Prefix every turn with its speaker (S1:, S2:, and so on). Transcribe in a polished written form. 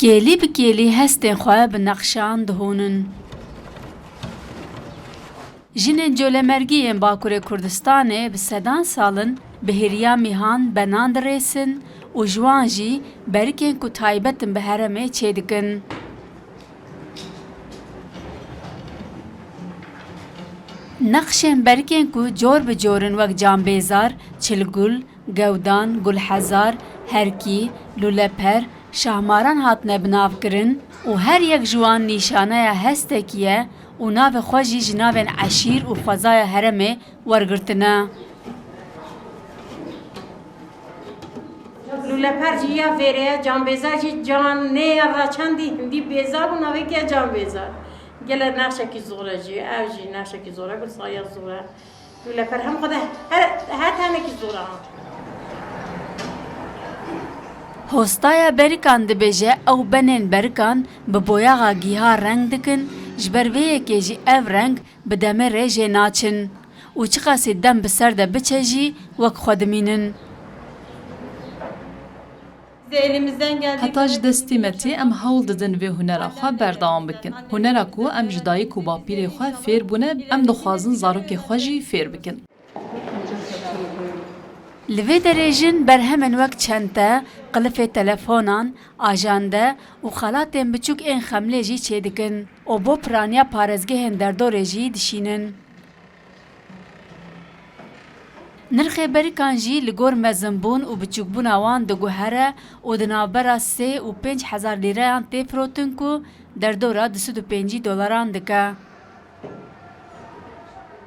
S1: گێلی بگێلی هەستێن خۆیان bi nexşan dihûnin. Jinên colemergiyên Bakurê Kurdistanê bi sedan salin bi hêriya mîhan benan dirêsin û ji wan jî berikên ku taybetin bi herêmê çêdikin. Nexşên berikên ku cor bi corin wek Canbêzar, Çilgul, Gewdan, Gulhezar, Herkî, Lûleper, Şahmaran hatine binavkirin û her yek ji wan nîşaneya hestekî ye û navê xwe jî ji navên eşîr û xwezaya herêmê wergirtine.
S2: Lûleper jî ya vêreye, Canbêzar jî canêya raçandî hindî bêzar bû navêkiya Canbêzar. Gele nexşekî zor e jî, ev jî nexşekî zor e, gulsaya zor e. Lûleper hem xwe de her tenekî zor e.
S1: Hostaya berikan dibêje ew benên berikan bi boyaxa gîha reng dikin, ji ber vê yekê jî ev reng bi demirê jê naçin û çi qasî dem bi ser de biçe jî wek xwe dimînin.
S3: Heta ji destê me tê em hewl didin vê hunera xwe berdewam bikin. Hunera ku em ji dayîk û bapîrê xwe fêr bûne, em dixwazin zarokê xwe jî fêr bikin.
S1: Li vê derê jin berhemên wek çente, qilifê telefonan, ajande û xelatên biçûk ên xemlê jî çêdikin û bo piraniya parêzgehên derdorê jî dişînin. Nirxê berikan jî li gor mezinbûn û biçûkbûna wan diguhere û di navbera 3 û 5 hezar lîreyan tê firotin ku derdora $250 dike.